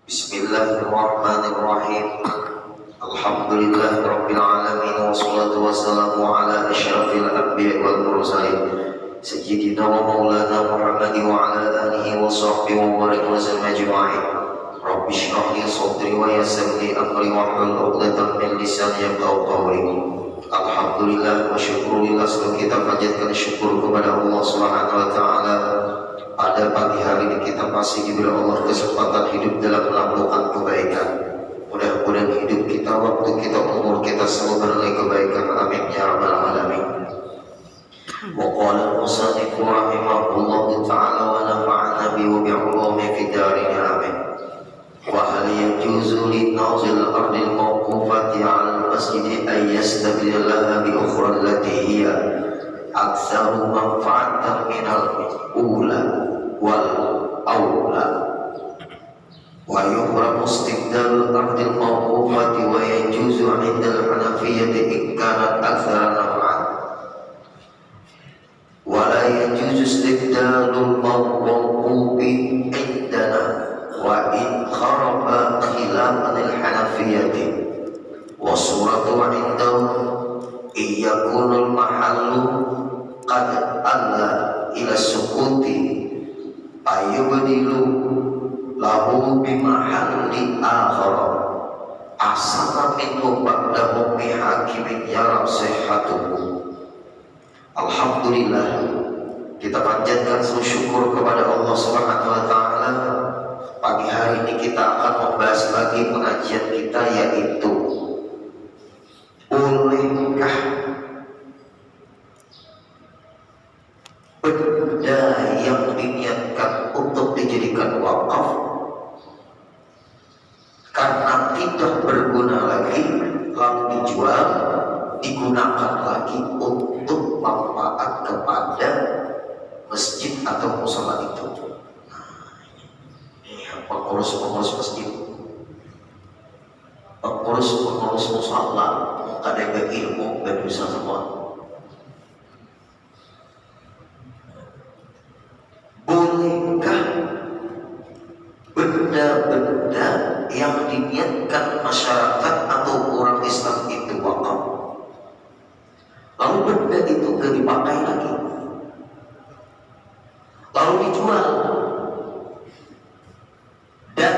Bismillahirrahmanirrahim. Alhamdulillahirabbil alamin wassalatu wassalamu ala asyrafil anbiya'i wal mursalin sayyidina wa maulana Muhammadin wa ala alihi wa sahbihi wa barik wa sallam ajma'in. Rabbi shrah li sadri wa yassir li amri wahlul 'uqdatam min lisani yafqahu qawli. Alhamdulillah wa syukurillah, semoga kita panjatkan syukur kepada Allah Subhanahu wa taala. Pada pagi hari ini kita masih diberi Allah kesempatan hidup dalam melakukan kebaikan. Mudah-mudahan hidup kita, waktu kita, umur kita selalu bernilai kebaikan. Amin ya rabbal alamin. Wa qala al-musannif rahimahullahu ta'ala wa nafa'ana bi wa bi'ulumi fid darin amin. Wa hal yajuzu lin-nazil al-ardi al-mawqufati 'ala al-masjid ay yastabdilaha bi ukhra allati hiya aktsaru manfa'atan min al-ula wal awla. Wa yuhramu istibdal al-ardi al-mawqufati wa yajuzu 'inda al-hanafiyyati in kanat aktsara naf'an. Wa la yajuzu istibdalul mawqufi indana wa in kharaba khilafan al-hanafiyyati wa suratu 'indahum iyakunul mahallu qad alla ila sukuti ayubdilu lahu bimahalli akhar asana minhu ba'dahu bihakimin yarab sihatuhu. Alhamdulillah, kita panjatkan syukur kepada Allah Subhanahu wa taala. Pagi hari ini kita akan membahas lagi pengajian kita, yaitu bolehkah benda yang diniatkan untuk dijadikan wakaf karena tidak berguna lagi lalu dijual, digunakan lagi untuk manfaat kepada masjid atau musala itu. Ini pengurus masjid, pengurus musala, kadang ilmu dan bisa semua. Bolehkah benda-benda yang diniatkan masyarakat atau orang Islam itu wakaf, lalu benda itu gak dipakai lagi, lalu dijual, dan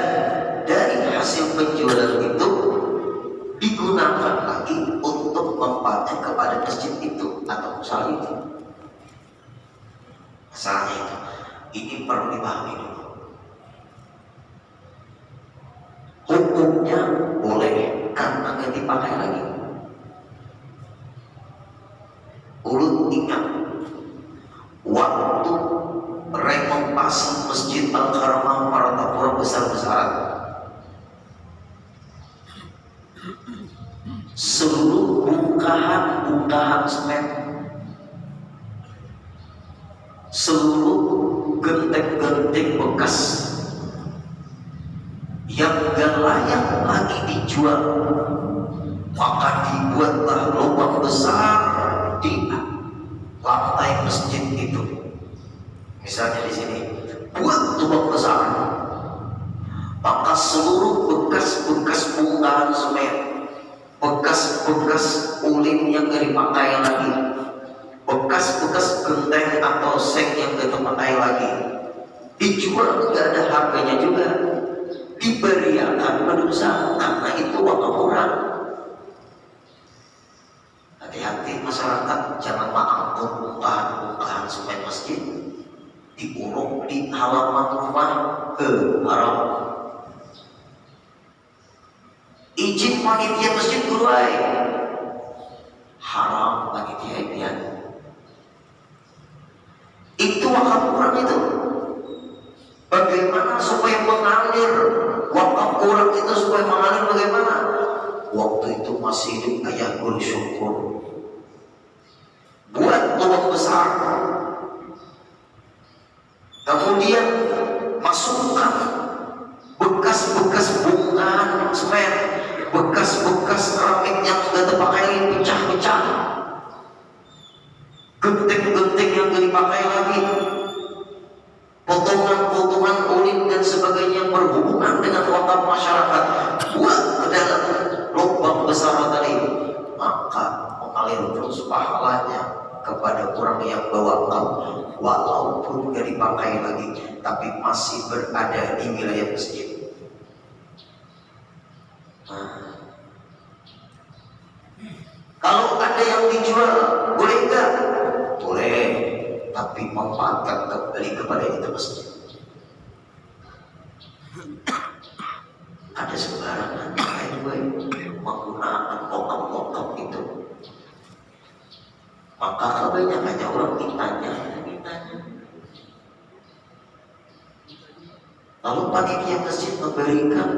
dari hasil penjualan itu digunakan lagi untuk manfaatnya kepada masjid itu atau musala itu? Masalahnya itu, ini perlu dipahami dulu. Hukumnya boleh karena nggak dipakai lagi. Ulun ingat waktu renovasi Masjid Al-Karamah Martapura besar-besaran, seluruh bongkahan semen, seluruh genteng-genteng bekas yang gak layak lagi dijual, maka dibuatlah lubang besar di lantai masjid itu. Misalnya di sini buat lubang besar, maka seluruh bekas-bekas bongkahan semen, bekas-bekas ulin yang gak dipakai lagi, bekas-bekas genteng atau seng yang gak dipakai lagi, dijual gak ada harganya juga, diberiakan berdosa karena itu wakaf orang. Hati-hati masyarakat, jangan mengangkut bongkahan semen masjid diuruk di halaman rumah, haram. Izin panitia masjid guruai, haram panitia impian. Itu wakaf orang itu. Bagaimana supaya mengalir wakaf orang itu, supaya mengalir bagaimana? Waktu itu masih hidup ayah guru syukur, buat lubang besar, kemudian masukkan bekas-bekas bongkahan semen, bekas-bekas keramik yang sudah terpakai pecah-pecah, genteng-genteng yang gak dipakai lagi, potongan-potongan kulit dan sebagainya berhubungan dengan wakaf masyarakat, buat ke dalam lubang besar tadi, maka mengalir terus pahalanya kepada orang yang bawa wakaf, walaupun gak dipakai lagi, tapi masih berada di wilayah masjid. Kalau ada yang dijual, boleh enggak? Boleh, tapi memanfaatkan kembali kepada itu masjid. Ada sembarangan menggunakan lokap-lokap itu, maka kebanyakannya orang mintanya. Lalu panitia masjid memberikan,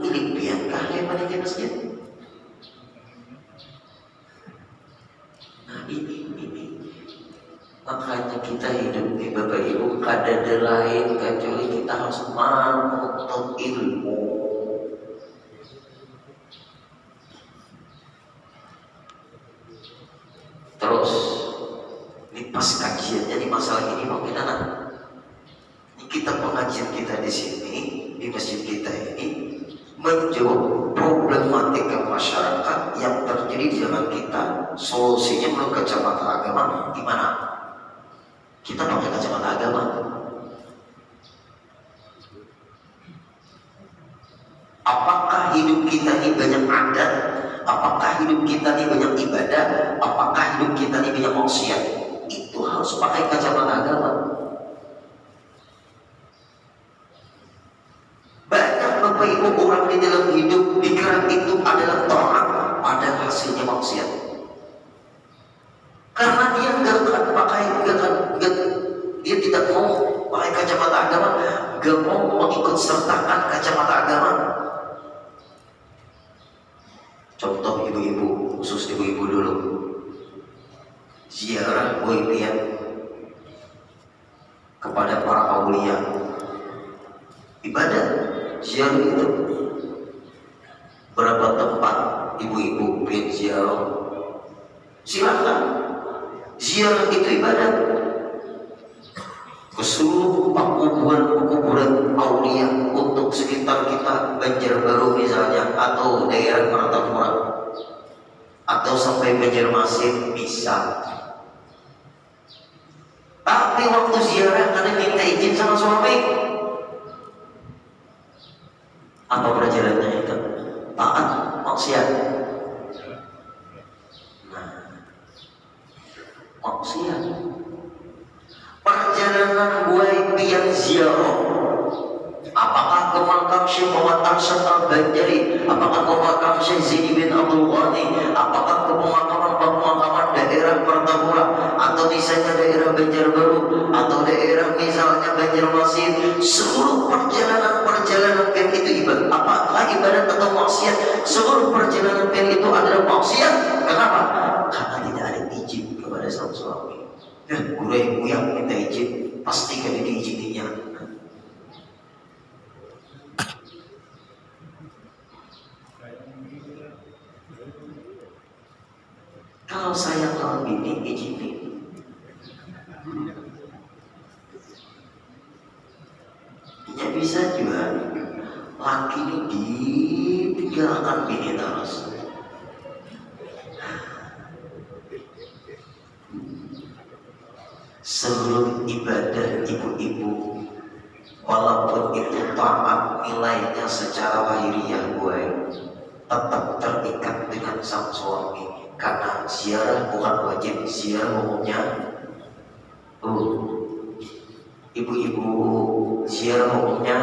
ini biarkah ya panitia masjid? Nah ini makanya kita hidup di Bapak Ibu kadada lain kecuali kita harus menuntut ilmu. Terus ini pas kajian, jadi masalah ini mungkin anak kita pengajian kita di sini di masjid kita ini menjawab problematika masyarakat yang terjadi di zaman kita. Solusinya menurut kacamata agama gimana? Kita pakai kacamata agama. Apakah hidup kita ini banyak adat? Apakah hidup kita ini banyak ibadah? Apakah hidup kita ini banyak maksiat? Itu harus pakai kacamata agama. Banyak Bapak Ibu orang di dalam hidup pikiran itu adalah taat, pada hasilnya maksiat. Karena dia dia tidak mau pakai kacamata agama, gak mau mengikut sertakan kacamata agama. Contoh ibu-ibu, khusus ibu-ibu dulu, ziarah goibiyah kepada para aulia, ibadah ziarah itu berapa tempat ibu-ibu pengen ziarah, silakan ziarah itu ibadah ke seluruh kuburan aulia untuk sekitar kita, Banjarbaru misalnya, atau daerah Martapura, atau sampai Banjarmasin bisa. Tapi waktu ziarah kalian minta izin sama suami, apa perjalanannya itu? Taat, maksiat. Nah, maksiat. Perjalanan gue yang ziarah, apakah ke makam Syekh Muhammad Arsyad Al-Banjari, apakah ke makam Syekh Zaini bin Abdul Ghani, apakah ke pemakaman daerah Martapura, atau misalnya daerah Banjarbaru, atau daerah misalnya Banjarmasin, seluruh perjalanan yang itu ibadah. Apakah ibadah atau maksiat? Seluruh perjalanan yang itu adalah maksiat. Kenapa? Karena tidak ada izin kepada sang suami. Dan guru ibu yang minta izin pasti kan diizininya. Kalau saya kalau bini izinin, ya bisa juga laki ini ditinggalkan bini terus. Seluruh ibadah ibu-ibu, walaupun itu taat nilainya secara lahiriah gue, tetap terikat dengan sang suami. Karena ziarah bukan wajib, ziarah umumnya ibu-ibu ziarah umumnya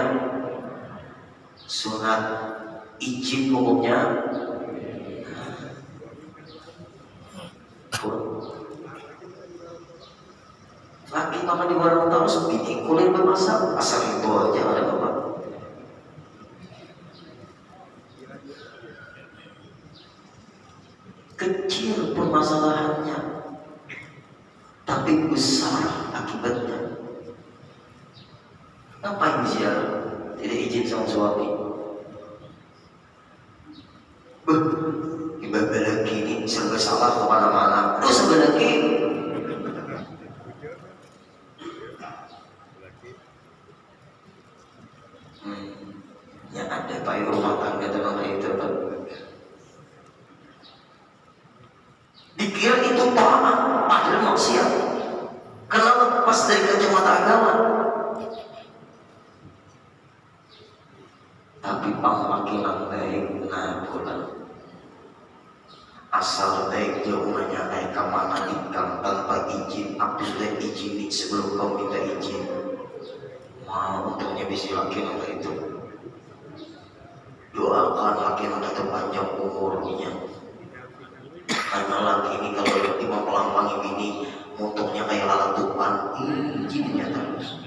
sunat, izin umumnya lagi makan di warung terus bikin kulit bermasak, asal itu aja ada apa. Kecil permasalahannya, tapi besar akibatnya. Ngapain ziarah? Tidak izin sama suami. Ibadah lagi ini serba salah kemana-mana. Lu serba lagi. baik rumah tangga dalam itu. Dikira itu taat, padahal maksiat. Karena lepas dari kacamata agama. Tapi pangmakilan baik pulang. Asal baik jauh nanya naik ke mana ikam tanpa izin. Aku sudah izin sebelum kau minta izin. Mau untungnya bisa laki nanti itu. Doakan laki nanti itu panjang umurnya. Karena laki ini kalau lima pelampangi ini motornya kayak lalat tupan, izinnya terus.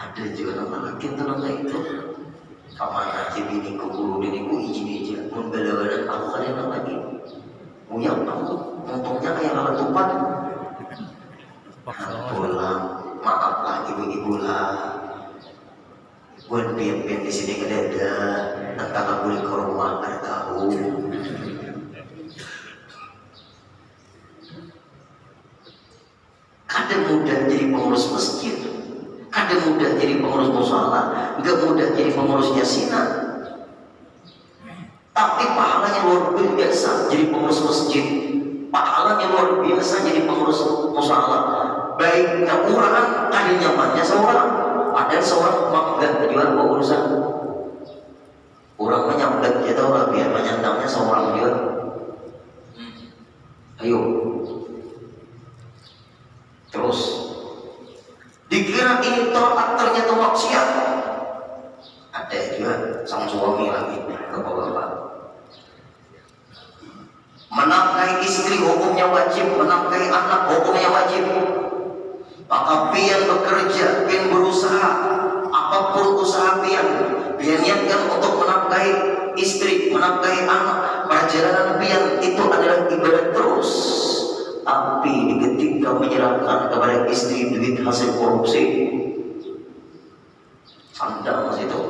Ada juga nama laki yang itu. Kamana aja bini kuburu dan ibu izin aja. Pun bela-bela aku kalian lagi. Uyang aku motornya kayak lalat tupan. Pulang, maaflah ibu-ibu lah. Buat pian-pian di sini kedada, antara boleh ke rumah ada tahu. Kadang mudah jadi pengurus masjid, kadang mudah jadi pengurus musala, nggak mudah jadi pengurus yasinan. Tapi pahalanya luar biasa jadi pengurus masjid, pahalanya luar biasa jadi pengurus musala. Baiknya orang, ada nyamannya seorang. Ada seorang manggat juga bawa urusan. Orang menyambat dia tahu lah biar menyandangnya seorang juga. Ayo. Terus dikira ini taat ternyata maksiat. Ada juga sang suami lagi bapak-bapak. Menafkahi istri hukumnya wajib, menafkahi anak hukumnya wajib. Maka pian bekerja, pian berusaha, apapun usaha pian niatkan untuk menafkahi istri, menafkahi anak. Perjalanan pian itu adalah ibadah terus. Tapi ketika menyerahkan kepada istri duit hasil korupsi, sandang mas itu.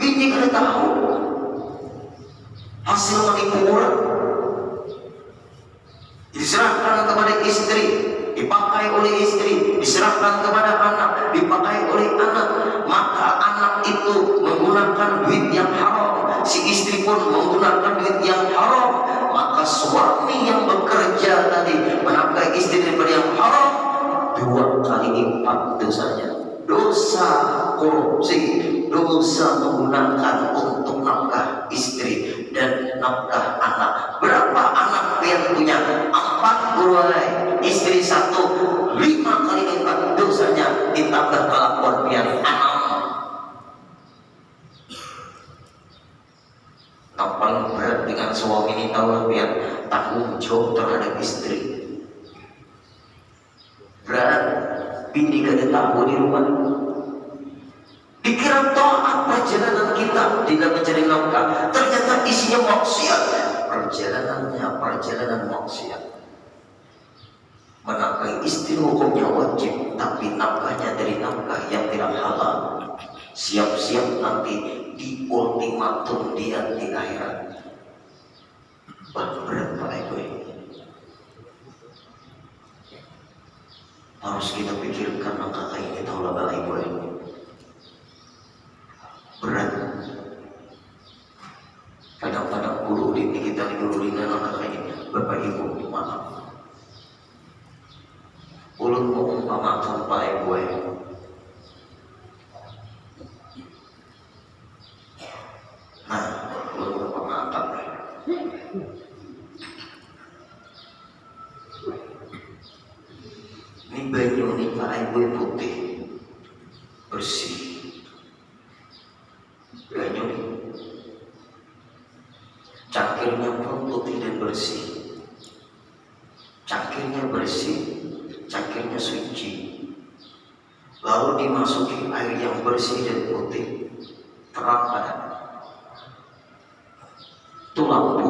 Bini kalian tahu hasil menipu orang, diserahkan kepada istri, dipakai oleh istri, diserahkan kepada anak, dipakai oleh anak. Maka anak itu menggunakan duit yang haram, si istri pun menggunakan duit yang haram. Maka suami yang bekerja tadi menafkahi istri daripada yang haram, 2 kali lipat dosanya. Dosa korupsi, dosa menggunakan untuk nafkah istri dan nafkah anak. Berapa anak yang punya? 4 istri 1, 5 kali lipat dosanya ditambah kelakuan pian 6. Yang paling berat dengan suami ini tahu pian tanggung jawab terhadap istri. Berat, bini kada tahu di rumah. Dikira taat perjalanan kita tidak mencari nafkah, ternyata isinya maksiat. Perjalanan maksiat. Menafkahi istri hukumnya wajib, tapi nafkahnya dari nafkah yang tidak halal. Siap-siap nanti di ultimatum dia di akhirat. Berat Pak Ibu. Harus kita pikirkan langkah ini tahu lah Pak Ibu. Berat. Kadang-kadang guru ini kita digurulin langkah ini. Bapak Ibu maaf. Ulun mau umpamakan Pak Ibu. Nah, ulun umpamakan. Ini banyu ini Pak Ibu putih, bersih. Banyu ini cangkirnya pun putih dan bersih. Cangkirnya bersih, cangkirnya suci. Lalu dimasuki air yang bersih dan putih, terang pada itu lampu.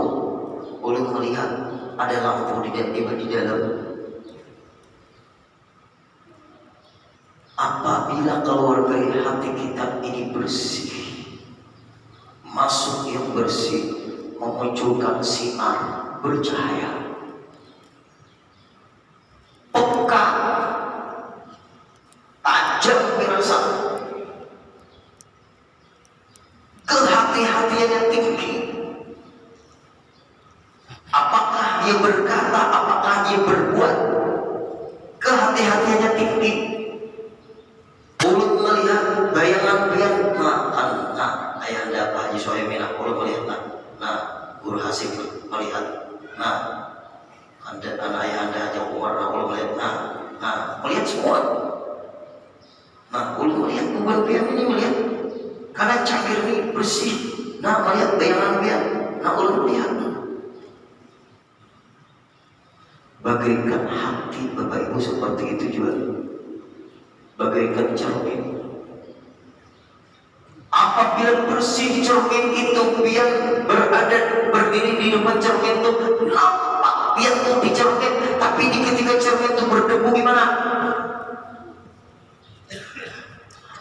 Boleh melihat ada lampu di dalam. Apabila keluarga hati kita ini bersih, masuk yang bersih, memunculkan sinar bercahaya, peka, tajam firasat. kehati-hatiannya tinggi. Apakah dia berkata, apakah dia berbuat, kehati-hatiannya tinggi. Mulut melihat bayangan-bayangan, ayahanda Pak Haji Soemin, mulut melihat, Guru Hasim melihat, anak ayahanda Haji Umar, mulut melihat, melihat semua. Mulut melihat bukan pian ini melihat, karena cangkir ini bersih. Melihat bayangan-bayangan, mulut melihat. Bagaikan hati Bapak Ibu seperti itu juga, bagaikan cermin. Apabila bersih cermin itu, biar berdiri di depan cermin itu nampak biar tuh di cermin, tapi di ketika cermin itu berdebu gimana?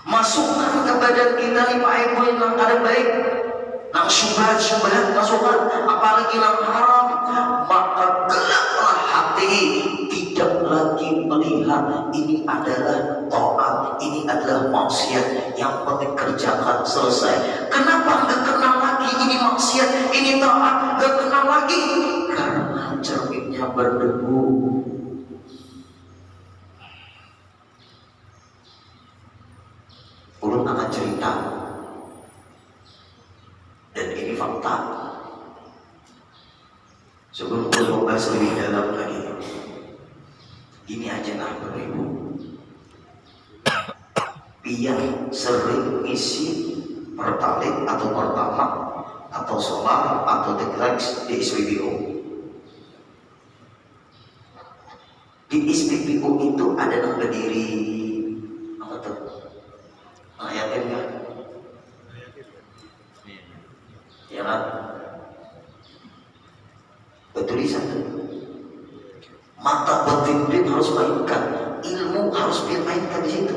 Masukkan ke badan kita nih Pak Ibu yang ada baik, nang syubhat masukkan, apalagi nang haram, maka gelaplah hati, tidak lagi melihat ini adalah taat, ini adalah maksiat, yang penting kerjakan selesai. Kenapa nggak kenal lagi ini maksiat, ini taat, nggak kenal lagi? Karena cerminnya berdebu. Ulun akan cerita, dan ini fakta. Sebelum ulun membahas lebih dalam lagi, ini aja Bapak Ibu, biar sering isi pertalite atau pertama atau solar atau Deklax di SPBU. Di SPBU itu ada yang berdiri apa tuh? Yatim kan? Ya kan? Bertulisan tuh. Mata batin harus mainkan, ilmu harus mainkan di situ.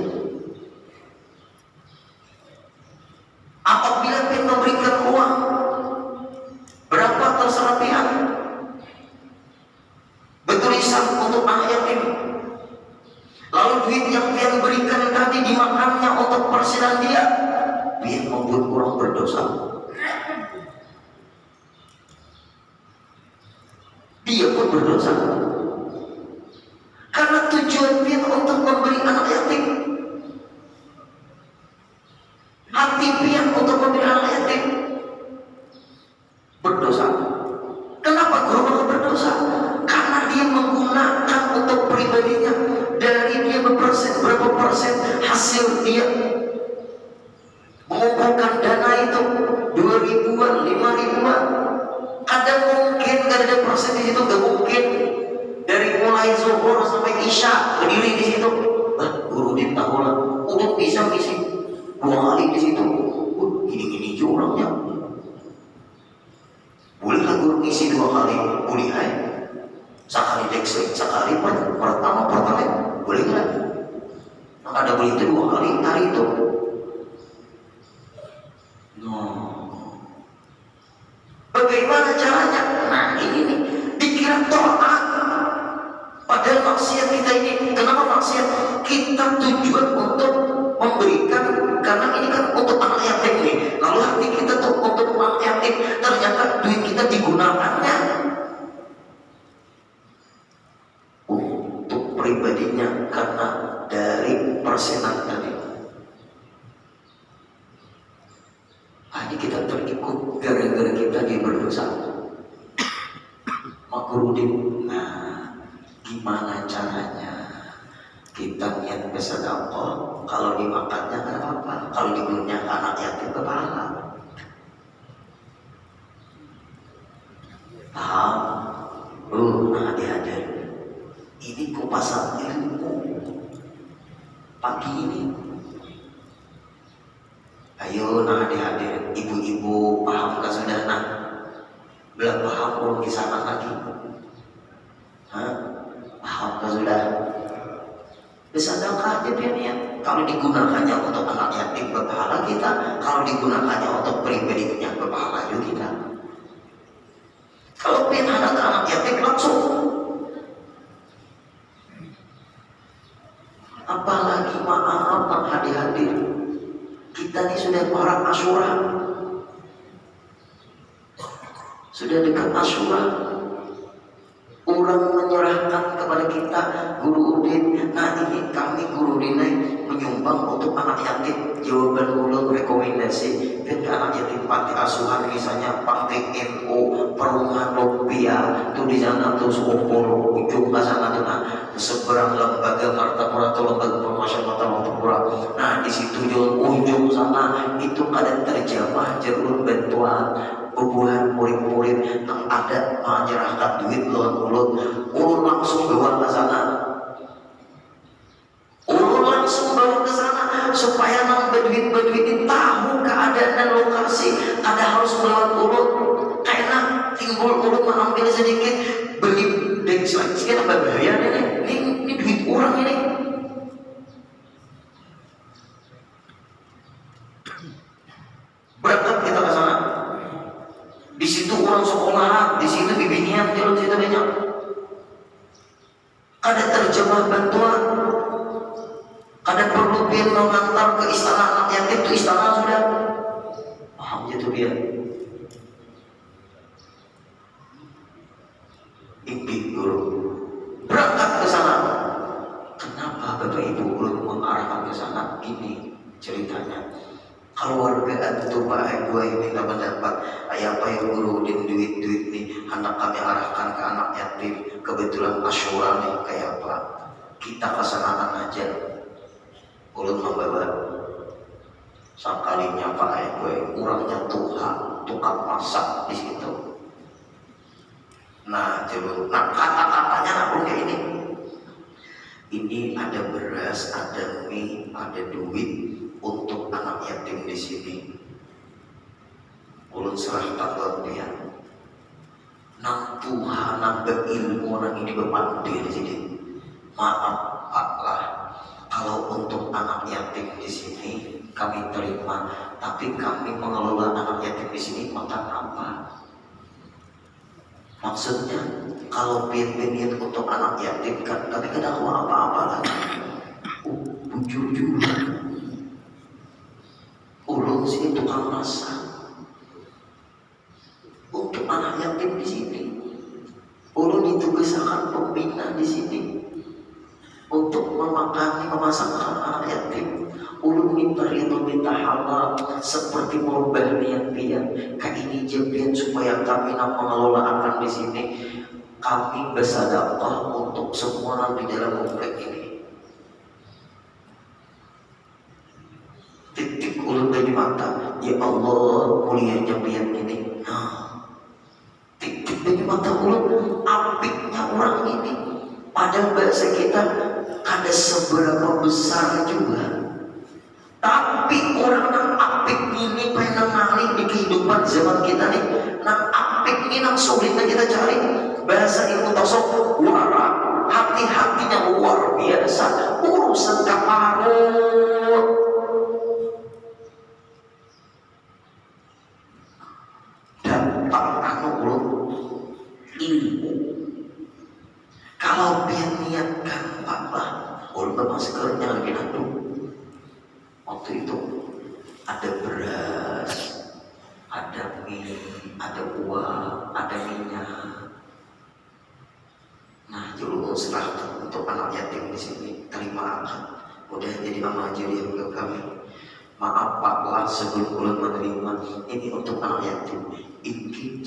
Apabila dia memberikan uang berapa terserah pihak, bertulisan untuk anak yatim, lalu duit yang dia berikan tadi dimakannya untuk persilan dia membuat orang berdosa. Dia pun berdosa. Karena tujuan dia untuk memberi anak yatim, hati dia untuk memberi anak yatim, berdosa. Kenapa guru berdosa? Karena dia menggunakan untuk pribadinya. Dari dia berapa persen hasil dia mengumpulkan dana itu 2.000-an, 5.000-an. Kadang mungkin gak ada persen di situ, gak mungkin. Dari mulai zuhur sampai isya berdiri di situ. Guru dia tahu lah, udah bisa ngisi 2 kali di situ. Gini-gini juga orangnya. Bolehlah guru ngisi 2 kali, boleh aja. Sekali deksel, sekali pertama, boleh nggak? Maka ada boleh itu 2 kali hari itu. Bagaimana caranya? Ini nih, dikira taat. Padahal maksiat kita ini, kenapa maksiat? Kita tujuan untuk memberikan, karena ini kan untuk anak yatim nih. Lalu hati kita tuh untuk anak yatim, ternyata duit kita digunakannya untuk pribadinya, karena dari persenan tadi. Ini kita terikut gara-gara kita dia berdosa. Makrudin. Gimana caranya kita niat bersedekah? Kalau dimakannya nggak apa-apa, kalau digunakan anak yatim berpahala. Paham? Adik-adik, ini kupasan ilmu pagi ini. Ayo adik-adik, ibu-ibu paham kan sudah? Belum paham belum di sana lagi. Paham kan sudah? Bersedekah aja dia niat. Kalau digunakannya untuk anak yatim berpahala kita, kalau digunakannya untuk pribadinya berpahala juga kita. Kalau pengen anak yatim langsung. Apalagi maaf hadir-hadir. Kita ini sudah orang Asyura. Sudah dekat Asyura, orang menyerahkan kepada kita Guru Udin. Nah ini kami Guru Udin menyumbang untuk anak yatim. Jawaban ulun rekomendasi dan anak yatim panti asuhan, misalnya panti NU, perumahan Lopia tuh di sana tuh Sukopolo ujung ke sana tuh, nah seberang lembaga Martapura atau lembaga pemasyarakatan Martapura. Nah di situ ujung sana itu ada terjemah jalur bantuan bubuhan murid-murid yang ada menyerahkan duit ulun langsung bawa ke sana. Ulun langsung bawa ke sana supaya nang beduit ini tahu keadaan dan lokasi. Ada harus melewat ulun. Karena timbul ulun mengambil sedikit beli dan sedikit apa bahaya ini duit orang ini. Berangkat kita ke sana. Di situ orang sekolah, di situ bimbingan, jalan situ banyak. Ada terjemah bantuan, ada perlu biar mengantar ke istana anak yatim, itu istana sudah paham gitu dia. Impi guru berangkat ke sana. Kenapa Bapak Ibu guru mengarahkan ke sana? Ini ceritanya. Keluarga itu Pak gue minta pendapat, ayah apa yang guru din duit nih anak kami arahkan ke anak yatim, kebetulan Asyura nih kayak apa, kita kesanakan aja. Ulun membawa sekalinya Pak gue kurangnya tukang masak di situ. Nah kata-katanya nak kayak ini ada beras, ada mie, ada duit untuk anak yatim di sini. Ulun serahkan kalian. Nang Tuhan nang berilmu orang ini berpandai di sini. Maaf Pak lah, kalau untuk anak yatim di sini kami terima, tapi kami mengelola anak yatim di sini makan apa? Maksudnya kalau pimpin untuk anak yatim kan, tapi kadang apa-apa lagi. Bujur-bujur. Ulun sini tukang masak untuk anak yatim di sini. Ulun ditugaskan pembina di sini untuk memasak anak yatim. Ulun minta halal seperti merubah niat pian. Kak ini jepian supaya kami nak mengelola akan di sini. Kami bersedekah untuk semua di dalam komplek ini. Titik ulun dari mata, ya Allah mulianya pian ini. Titik dari mata ulun, apiknya orang ini. Padahal bahasa kita ada seberapa besar juga. Tapi orang yang apik ini pengen ngalih di kehidupan zaman kita nih. Nang apik ini nang sulitnya kita cari. Bahasa ilmu tasawuf wara, hati-hatinya luar biasa. Urusan kaparut. Ilmu. Kalau dia niatkan apa, ulun maskernya lagi nanti. Waktu itu ada beras, ada mie, ada uang, ada minyak. Nah, ulun serahkan untuk anak yatim di sini. Terima akan. Udah jadi amal jariah ke kami. Maaf Pak lah sebelum ulun menerima ini untuk anak yatim. Iki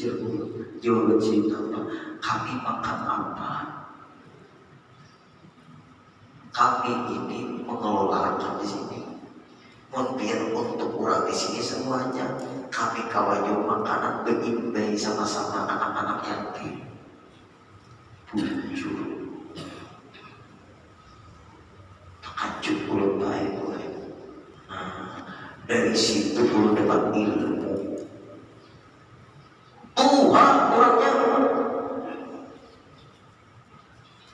jawaban cinta Pak. Kami makan apa? Kami ini mengelola di sini. Biar untuk orang di sini semuanya kami kawayo makanan berimbai sama-sama anak-anak yatim. Bujur. Takjub ulun baik. Dari situ ulun dapat ilmu. Tuhan orangnya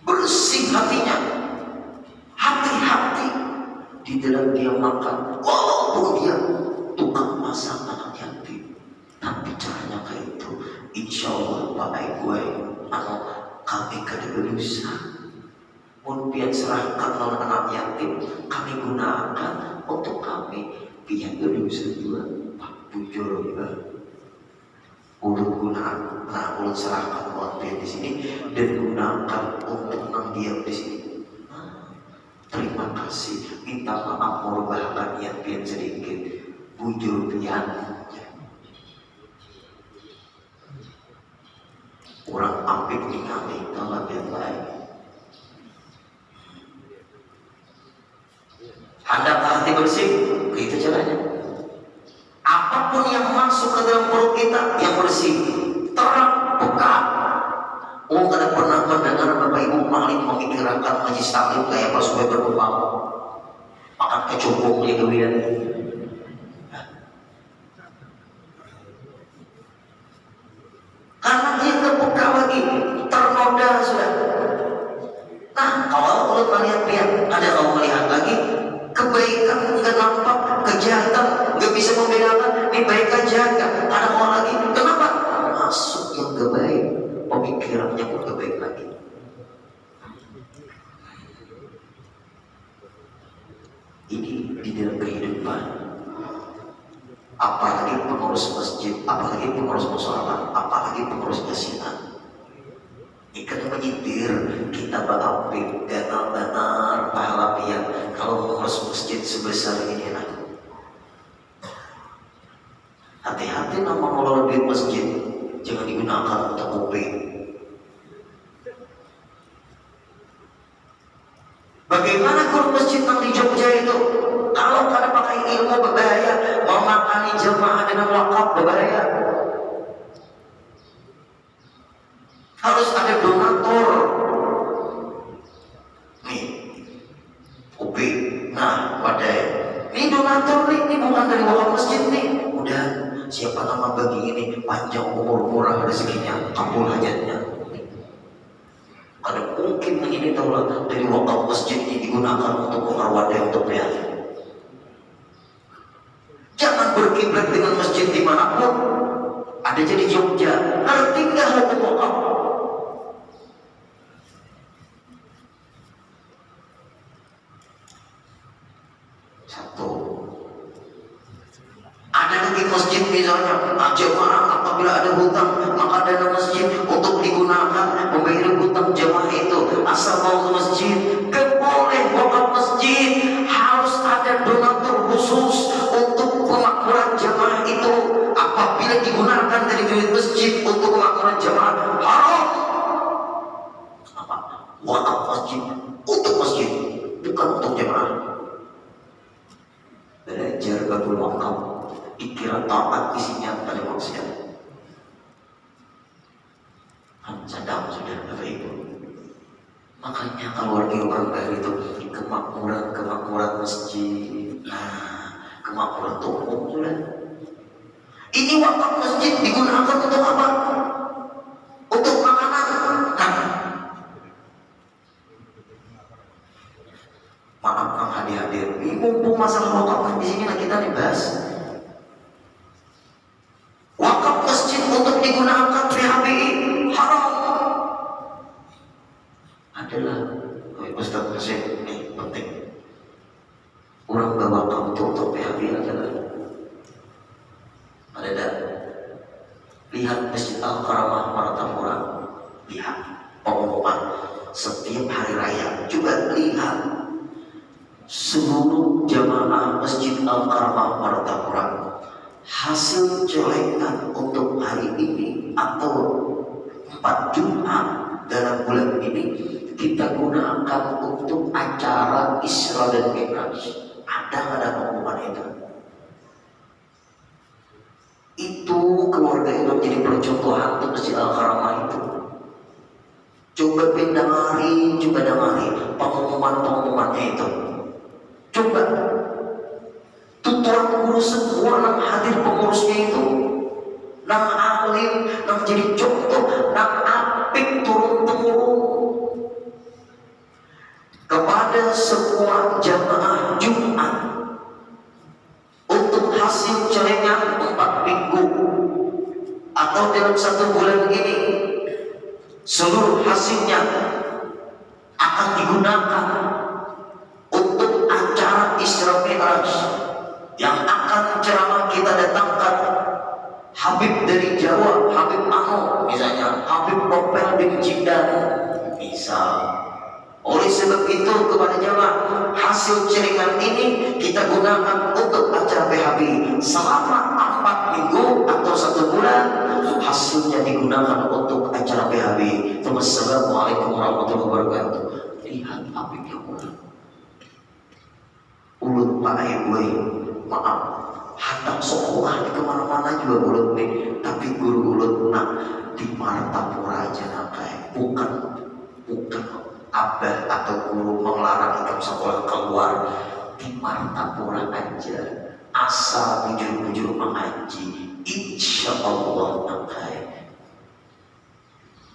bersih hatinya, hati-hati di dalam dia makan. Walaupun dia tukang masak anak yatim, tapi caranya kayak itu. Insya Allah Pak gue, kami kada berusaha. Mungkin serahkan non anak yatim, kami gunakan untuk kami. Yang berusaha juga Pak bujur ya. Ulut gunakan, ulut serahkan buat dia di sini dan gunakan untuk diam di sini. Terima kasih, minta maaf merubahkan niat pian sedikit, bujur pian. Orang apik ningali kalau pian lain. Hendak hati bersih, itu caranya. Apapun yang masuk ke dalam perut kita yang bersih, terang, pekat. Oh, kada pernah mendengar Bapak Ibu Malik memikirkan majlis taklim kayak apa supaya berkembang. Makan kecubung ya kemudian. Karena dia terbuka lagi, ternoda sudah. Nah, kalau mulut melihat dia, ada kalau melihat lagi kebaikan nggak nampak, kejahatan nggak bisa membedakan ini baik jahat. Ada orang lagi, kenapa? Masuk yang gak baik, pemikirannya pun gak baik lagi. Ini di dalam kehidupan, apalagi pengurus masjid, apalagi pengurus musyawarah, apalagi pengurus yasinan. Ikan menyitir kita berapik benar-benar pahala pian kalau mengurus masjid sebesar ini lah. Hati-hati nama mengelola duit masjid, jangan digunakan untuk kopi. Bagaimana guru masjid yang di Jogja itu? Kalau kada pakai ilmu berbahaya, memakani jemaah dengan wakaf berbahaya. Harus ada donatur. Nih, kopi. Nah, wadai. Ini donatur nih, ini bukan dari wakaf masjid nih. Udah, siapa nama bagi ini panjang umur murah rezekinya, kabul hajatnya. Ada mungkin ini tahulah dari wakaf masjid ini digunakan untuk wadai untuk prihatin. Jangan berkiblat dengan masjid dimanapun. Ada jadi Jogja, ngerti nggak hukum wakaf? Satu. Ada lagi masjid misalnya, jemaah apabila ada hutang, maka dana masjid untuk digunakan membayar hutang jemaah itu. Asal mau ke masjid, boleh wakaf masjid, harus ada donatur khusus untuk pemakmuran jemaah itu. Apabila digunakan dari duit masjid untuk pemakmuran jemaah, haram. Apa? Wakaf masjid untuk masjid, bukan untuk jemaah. Belajar babul wakaf, dikira taat isinya pada maksiat. Sedang sudah Bapak Ibu. Makanya kalau lagi orang dari itu kemakmuran masjid, kemakmuran umum sudah. Ini wakaf masjid digunakan untuk apa? Untuk makanan. Maaf Kang hadir. Ini mumpung masalah wakaf di sini kita dibahas. Wakaf masjid untuk digunakan PHBI haram. Adalah Ustaz Hussein ini penting. Orang berwakaf untuk PHBI adalah ada lihat Masjid Al-Karamah Martapura, lihat pengumuman setiap hari raya, juga lihat seluruh jamaah Masjid Al-Karamah Martapura hasil colekan untuk hari ini atau 4 Jumat dalam bulan ini kita gunakan untuk acara Isra dan Mi'raj. Ada pengumuman itu. Itu keluarga yang menjadi percontohan untuk Masjid Al-Karamah itu. Coba dengari pengumumannya itu. Coba tutuan guru semua yang hadir pengurusnya itu, nang alim, nang jadi contoh, nang apik turun temurun kepada semua jamaah Jumat untuk hasil celengan 4 minggu atau dalam 1 bulan ini, seluruh hasilnya akan digunakan untuk acara Isra Mi'raj yang akan ceramah kita datangkan Habib dari Jawa, itu kepada jamaah, hasil celengan ini kita gunakan untuk acara PHB selama 4 minggu atau 1 bulan, hasilnya digunakan untuk acara PHB. Wassalamualaikum warahmatullahi wabarakatuh. Lihat apiknya ulut Pak Eboy, maaf, hantam sekolah di kemana-mana juga ulut nih, tapi guru ulut nak di Martapura aja nakai, bukan abah atau guru melarang ikam sekolah keluar, di Martapura aja asal bujur-bujur mengaji, insya Allah nakai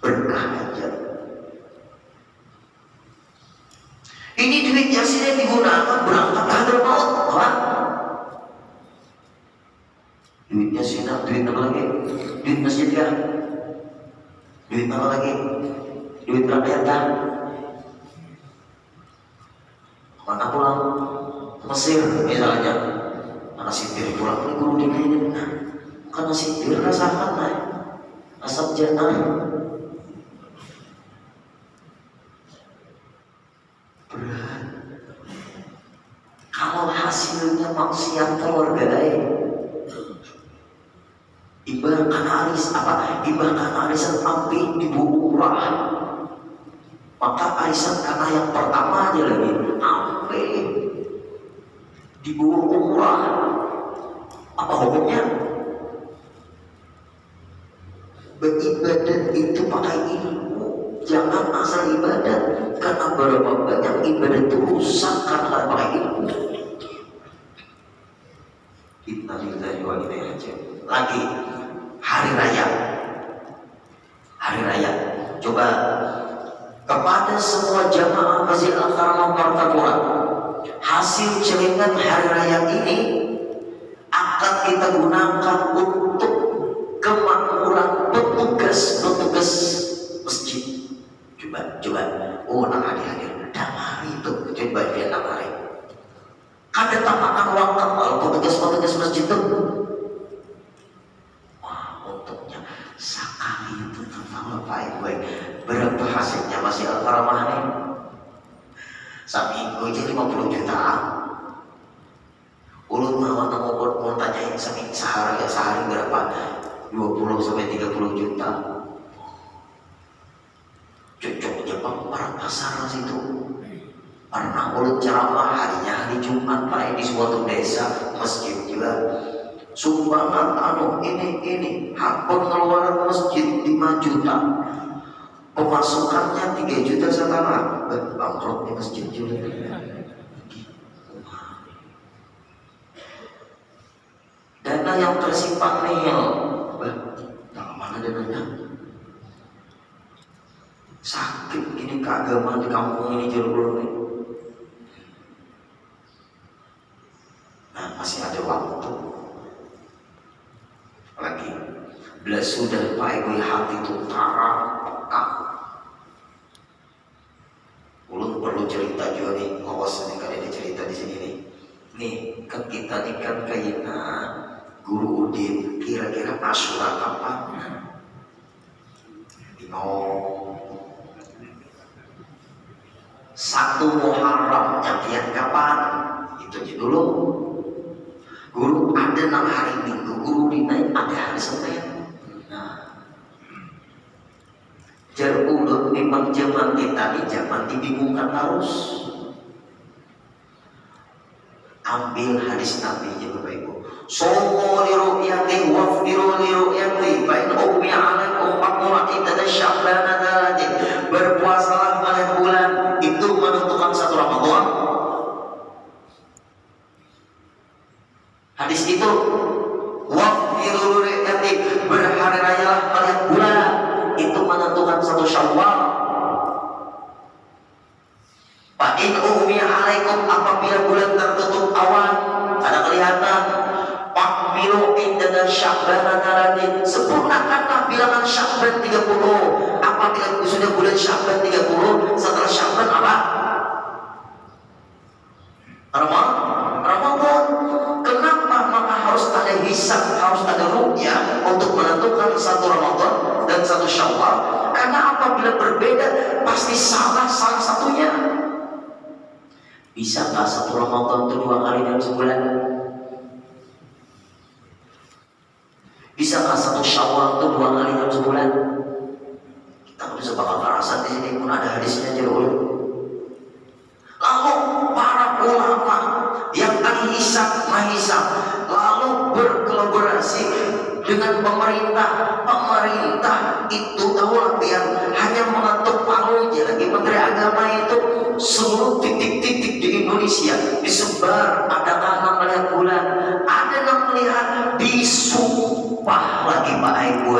berkah aja. Ini duit Yasin digunakan berangkat ke Hadramaut, Pak. Duit Yasin, duit apa lagi? Duit masjid ya? Duit apa lagi? Duit rakyat kan? Mana pulang? Mesir misalnya. Mana sipir pulang ke guru di Medan. Karena sipir rasakan lah. Asap jannah. Berat. Kalau hasilnya maksiat keluarga ibarat arisan api di umrah, maka arisan karena yang pertama aja lagi api di umrah, apa hukumnya? Beribadat itu pakai ilmu, jangan asal ibadat, karena berapa banyak ibadat itu rusak karena pakai ilmu. Innalillahi wa inna ilaihi raji'un. Lagi hari raya, coba kepada semua jamaah Masjid Al-Karamah Martapura, hasil celengan hari raya ini akan kita gunakan untuk kemakmuran petugas masjid. Coba, oh nak hadir, damari itu, coba dia damari. Ada tampakan wakaf kalau petugas masjid itu. Untuknya sekali itu terlalu baik. Berapa hasilnya Masjid Al-Karamah nih? Seminggu aja 50 juta. Ulun mau tanyain sehari berapa? 20 sampai 30 juta. Cocoknya para pasar situ. Pernah ulun ceramah hari Jumat Pak di suatu desa masjid juga. Sumbangan ini hak pengeluaran masjid 5 juta, pemasukannya 3,5 juta, bangkrut di masjid juga. Dana yang tersimpan nihil, mana dananya? Sakit gini keagamaan di kampung ini jauh nih. Nah masih ada waktu. Lagi bila sudah Pak Ibu hati itu tarang pekak, ulun perlu cerita juga nih, awas nih kan ada cerita di sini nih kan kita nih kan kayaknya guru Udin kira-kira Asyura kapan? Satu Muharram nyantian kapan? Itu aja dulu. Guru ada 6 hari Minggu, guru dinaik ada hari Senin. Nah, jar ulun memang zaman kita ini zaman dibingungkan terus. Ambil hadis Nabi ya Bapak Ibu. Somo li ru'yati wafdiru li ru'yati fa in ummi 'alaikum faqra'u idda sya'ban dzalati. Berpuasalah pada bulan itu menentukan 1 Ramadan. Hadis itu wafdiru li ru'yati, berhari rayalah melihat bulan itu menentukan 1 Syawal. Fa in ummi 'alaikum, apabila bulan tertutup awan ada kelihatan, Pakmilu indana Sya'ban dzalati, sempurnakanlah bilangan Sya'ban 30. Apabila sudah bulan Sya'ban 30, setelah Sya'ban apa? Ramadan. Kenapa? Maka harus ada hisab, harus ada ru'yah untuk menentukan 1 Ramadan dan 1 Syawal. Karena apabila berbeda pasti salah satunya. Bisa nggak satu Ramadan itu 2 kali dalam sebulan? Bisa nggak satu Syawal itu 2 kali dalam sebulan? Kita nggak bisa bakal kerasan di sini pun ada hadisnya aja dulu. Lalu para ulama yang ahli hisab mahisab lalu berkolaborasi dengan pemerintah. Pemerintah itu tahu yang hanya mengetuk palunya lagi Menteri Agama itu seluruh titik-titik di Indonesia disebar. Adakah 6 melihat bulan? Ada 6 melihat, disumpah lagi Pak Ibu.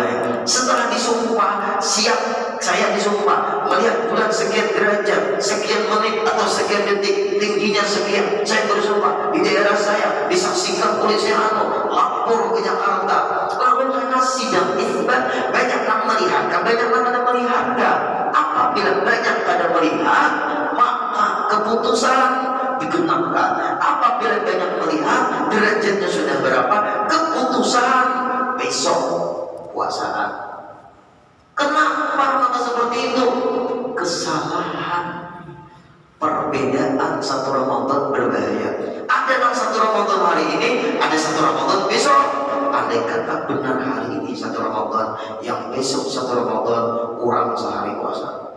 Setelah disumpah, siap saya disumpah melihat bulan sekian derajat, sekian menit atau sekian detik, tingginya sekian. Saya bersumpah di daerah saya disaksikan oleh Serano, lapor ke Jakarta. Lalu karena sidang isbat banyak yang melihat, banyak yang melihat. Apabila banyak pada melihat, maka keputusan digenapkan. Apabila banyak melihat, derajatnya sudah berapa, keputusan besok puasaan. Kenapa maka seperti itu? Kesalahan. Perbedaan satu Ramadan berbahaya. Ada yang satu Ramadan hari ini, ada satu Ramadan besok. Andai kata benar hari ini satu Ramadan, yang besok satu Ramadan kurang sehari puasa.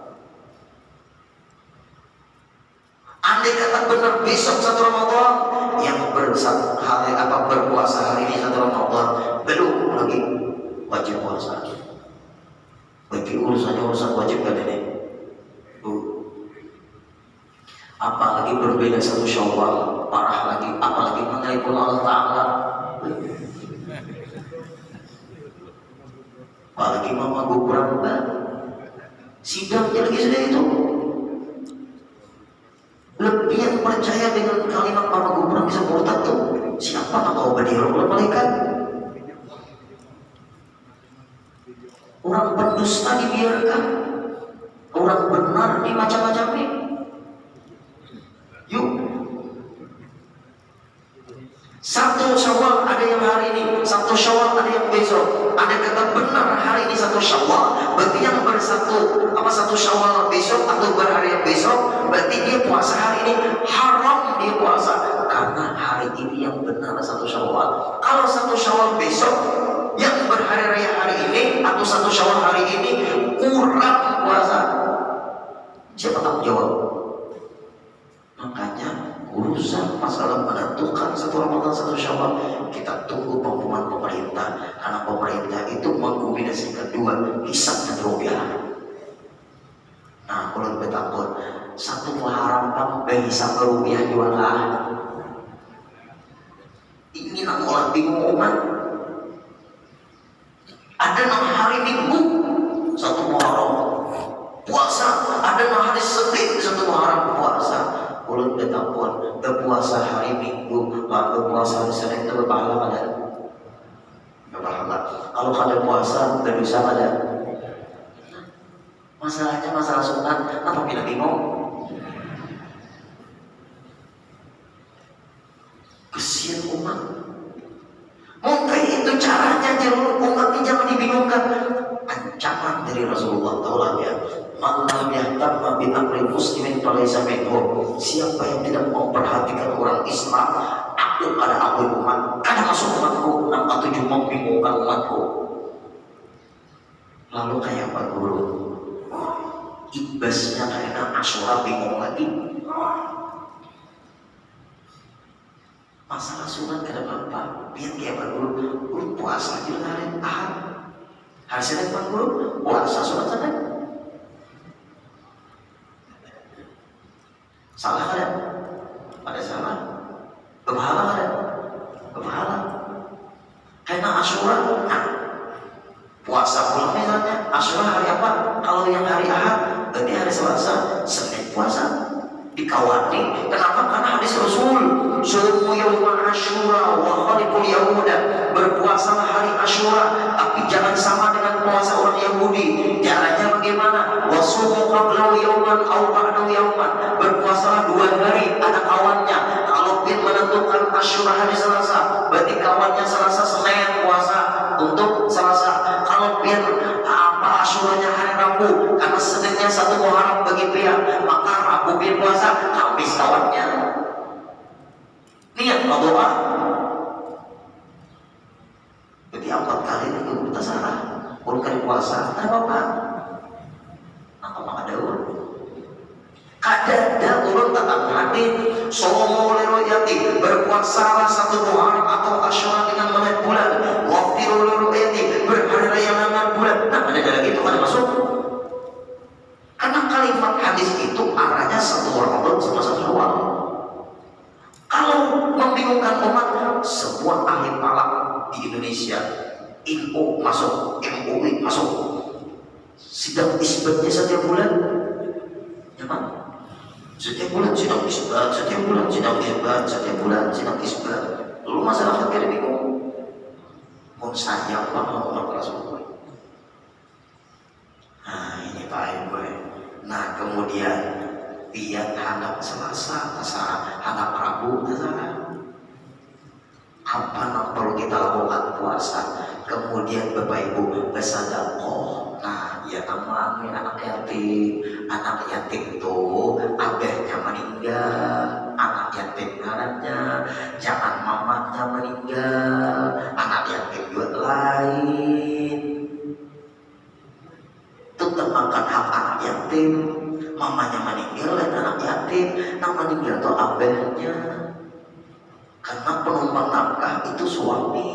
Andai kata benar besok satu Ramadan, yang berpuasa hari ini satu Ramadan belum lagi wajib puasa. Bagi urusan wajib kan ini. Apalagi berbeda satu Syawal, parah lagi. Apalagi menelpon Allah Ta'ala. Apalagi mama gubran sidangnya lagi sudah itu. Lebih yang percaya dengan kalimat mama gubran bisa murtad tuh siapa? Atau Badiroh malaikat. Orang pendusta dibiarkan, orang benar dimacam-macami. Yuk, satu Syawal ada yang hari ini, satu Syawal ada yang besok. Ada kata benar hari ini satu Syawal, berarti yang satu Syawal besok atau berhari yang besok, berarti dia puasa hari ini haram dia puasa karena hari ini yang benar satu Syawal. Kalau satu Syawal besok yang berhari raya hari ini atau satu Syawal hari ini kurang puasa, siapa tanggung jawab? Makanya urusan masalah menentukan satu Ramadan satu Syawal kita tunggu pengumuman pemerintah, karena pemerintah itu mengkombinasikan dua, hisab dan ru'yah. Nah kalau kita takut satu Muharram kan hisab ru'yah jualah ingin aku bingung umat. Ada 6 hari Minggu satu Muharram puasa, ada 6 hari Senin satu Muharram puasa. Ulut betapun berpuasa hari Minggu lalu berpuasa hari Senin itu berpahala ada? Berpahala. Kalau kada puasa berdosa ada? Masalahnya masalah sunat, apa bila bingung? Kesian umat. Mungkin itu caranya jalur umat ini jangan dibingungkan. Ancaman dari Rasulullah Ta'ala ya, man lam yahtamma bi amri muslimin falaysa minhum. Siapa yang tidak memperhatikan orang Islam, aku pada aku umat, kada masuk umatku, nampak tujuh membingungkan umatku. Lalu kayak apa guru? Ibasnya karena Asyura bingung lagi. Masalah sunat kada apa-apa, biar kayak apa guru puasa di hari Ahad. Hari Senin Pak Guru puasa sunat Senin. Salah ada? Ada salah? Kepahala ada? Kepahala. Karena Asyura, nah, puasa pula misalnya. Asyura hari apa? Kalau yang hari Ahad, berarti hari Selasa, Senin puasa. Dikawani. Kenapa? Karena hadis Rasul, sumu yauma Asyura wa khaliful yahuda. Berpuasalah hari Asyura, tapi jangan sama dengan puasa orang Yahudi. Caranya bagaimana? Wasumu qablahu yauman aw ba'dahu yauman. Berpuasalah 2 hari, ada kawannya. Kalau pin menentukan Asyura hari Selasa, berarti kawannya Selasa Senin puasa untuk Selasa. Kalau pin Asyuranya hari Rabu, karena Seninnya satu Muharram bagi pihak, maka Rabu pin puasa, Kamis kawannya. doa. Jadi 4 kali itu kita salah. Kalau kali puasa, ada apa? Apa ada urut? Kadada urut tetap hadir. Somo leroyati berpuasa 1 Muharram atau Asyura dengan menit bulan. Waftiru leroyati berhari raya dengan bulan. Nah, ada lagi itu kan masuk. Karena kalimat hadis itu arahnya 1 Ramadan sama 1 Syawal. Kalau membingungkan umat, sebuah ahli palak di Indonesia, INU masuk, MUI masuk, sidang isbatnya setiap bulan, ya kan? Setiap bulan sidang isbat, setiap bulan sidang isbat, setiap bulan sidang isbat. Lalu masyarakat kira bingung, mau sayang banget orang Rasulullah. Nah ini Pak Ibu. Nah kemudian tiap hadap Selasa, hadap Rabu, apa yang perlu kita lakukan puasa? Kemudian Bapak Ibu bersedekah. Nah, ya namanya anak yatim itu abahnya meninggal, anak yatim ngarannya, jangan mamanya meninggal, anak yatim juga lain. Tetap makan hak anak yatim, mamanya meninggal dan anak yatim, nah meninggal itu abahnya. Karena penumpang nafkah itu suami.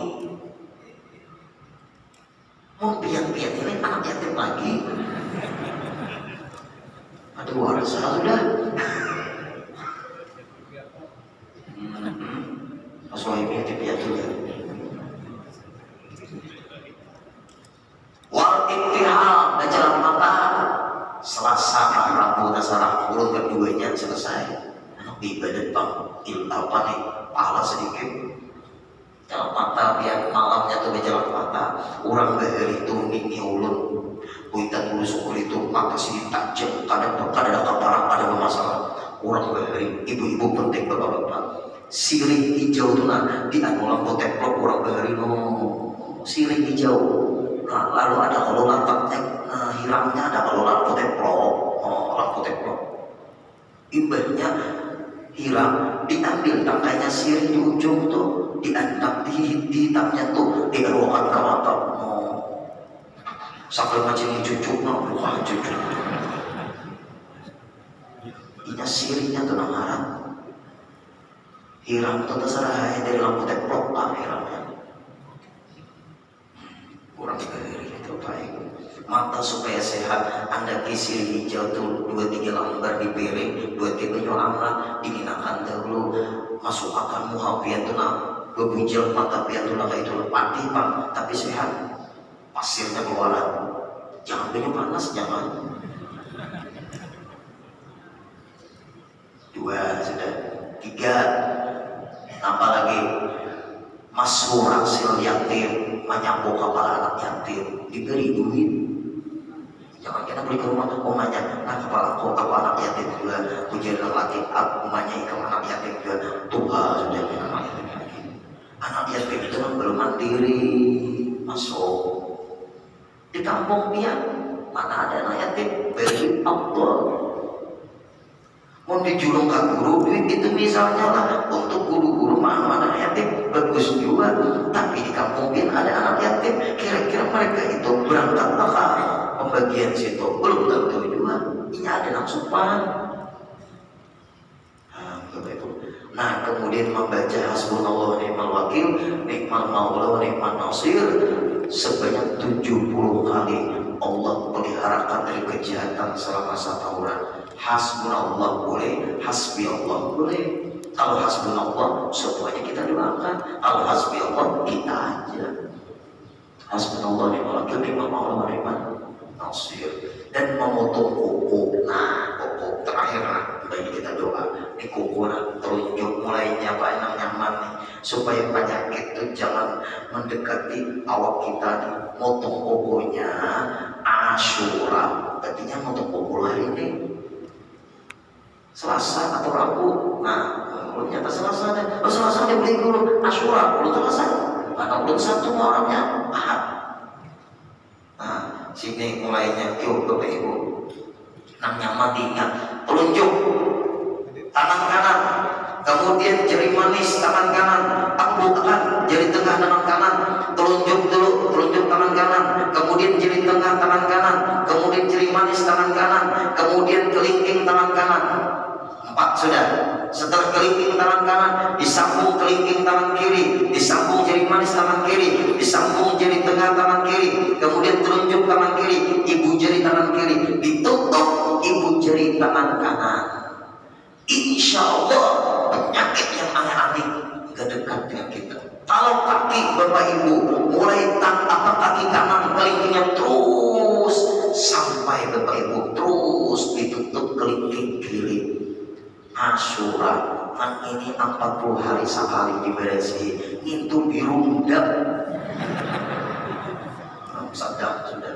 Mau pian-pian ini anak yatim lagi. Aduh, waras sudah. Suami yatim piatu ya. Wal iktihal dan jalan mata. Selasa Rabu tasarah urut keduanya selesai. Ibadat bang apa nih? Pahala sedikit. Jalan mata biar malamnya tuh berjalan mata. Orang beheri itu ini ulun. Buitan bulu syukur itu mata sini tajam. Kadang ada kaparak, ada bermasalah. Orang beheri, ibu-ibu penting bapak-bapak. Sirih hijau tuh nah di anu lampu teplok orang beheri no. Sirih hijau. Nah lalu ada kalau lampaknya hilangnya ada kalau lampu teplok. Oh lampu teplok. Imbahnya hilang, diambil tangkainya sirih di ujung tuh, diandap dihitamnya tuh, diaruakan ke mata. Oh, sampai macam ini cucuk, wah cucuk. Ini sirihnya tuh nanggaran. Hilang tuh terserah dari lampu teplok lah hilangnya. Kurang dari itu baik. Mata supaya sehat, Anda kisir hijau tuh 2-3 lembar di piring, 2-3 nyolama digunakan dahulu masuk akan muhafiat tuh nah bebujal mata pian tuh kayak itu pati pak tapi sehat, pasirnya keluaran, jangan minum panas jangan. 2 sudah, 3 tambah lagi masuk hasil yatim menyapu kepala anak yatim diberi duit. Jangan kita beli ke rumah omanya, nah kepala aku apa anak yatim juga, pujian laki omanya ikan anak yatim juga, Tuhan sudah punya anak yatim lagi. Anak yatim itu kan belum mandiri, masuk di kampung dia mana ada anak yatim, beri Allah. Mau dijulung ke guru, duit itu misalnya lah untuk guru-guru mana anak yatim bagus juga, tapi di kampung dia ada anak yatim, kira-kira mereka itu berangkat bakal pembagian situ belum tentu juga. Ini ada nafsupan. Nah kemudian membaca hasbunallah wa ni'mal wakil, ni'mal maula wa ni'mal nasir sebanyak 70 kali. Allah peliharakan dari kejahatan selama 1 tahun. Hasbunallah boleh, hasbi Allah boleh. Kalau hasbunallah semuanya kita doakan. Kalau hasbi Allah kita aja. Hasbunallah ni'mal wakil, ni'mal maula wa ni'mal nasir. Dan memotong kuku. Nah kuku terakhir lah bagi kita doa. Ini kuku nah terunjuk mulainya apa yang nyaman nih, supaya penyakit itu jangan mendekati awak kita nih. Motong kukunya Asyura, artinya motong kuku hari ini Selasa atau Rabu. Nah kalau nyata Selasa deh, Selasa dia beli dulu Asyura, kalau Selasa karena belum 1 orangnya Ahad. Nah sini mulainya yuk Bapak Ibu, nang nyaman diingat, telunjuk tangan kanan kemudian jari manis tangan kanan, tabbukan jari tengah tangan kanan, telunjuk dulu, telunjuk tangan kanan, kemudian jari tengah tangan kanan, kemudian jari manis tangan kanan, kemudian kelingking tangan kanan. 4 sudah. Setelah kelingking tangan kanan, disambung kelingking tangan kiri, disambung jari manis tangan kiri, disambung jari tengah tangan kiri, kemudian telunjuk tangan kiri, ibu jari tangan kiri, ditutup ibu jari tangan kanan. Insya Allah penyakit yang aneh-aneh gak dekat dengan kita. Kalau kaki Bapak Ibu mulai kaki kanan kelingkingnya terus sampai Bapak Ibu terus ditutup kelingking kiri. Asyura kan ini 40 hari sekali diberesi, itu birundap. Sadap sudah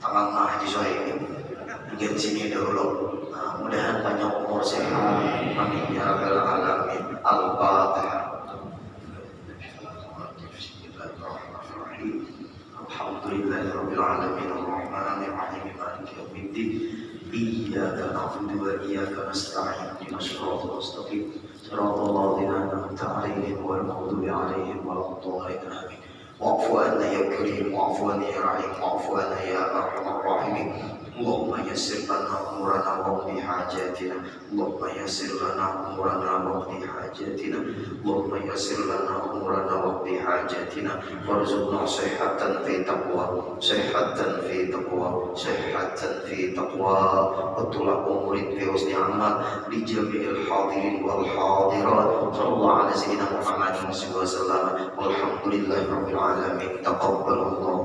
tangan Haji Sohaib mungkin sini dahulu. Mudahan panjang umur sehat, amin ya rabbal alamin. Al-Fatihah. Alhamdulillahirabbil alamin arrahmanir rahim maliki yaumiddin. Iyyaka na'budu wa iyyaka nasta'in ihdinas siratal mustaqim siratal ladzina an'amta 'alaihim ghairil maghdubi 'alaihim waladdallin amin. Wa'fu 'anna ya karim wa'fu 'anna ya rahim wa'fu 'anna ya arhamar rahimin. Allahumma yassir lana umurana waqdi hajatina. Allahumma yassir lana umurana waqdi hajatina. Allahumma yassir lana umurana waqdi hajatina. Warzuqna sihhatan fi taqwa, sihhatan fi taqwa, sihhatan fi taqwa. Wa tula umurin fi husni amal li jami'il hadirin wal hadirat. Sallallahu ala sayyidina Muhammadin wa sallam. Walhamdulillahi rabbil alamin. Taqabbalallahu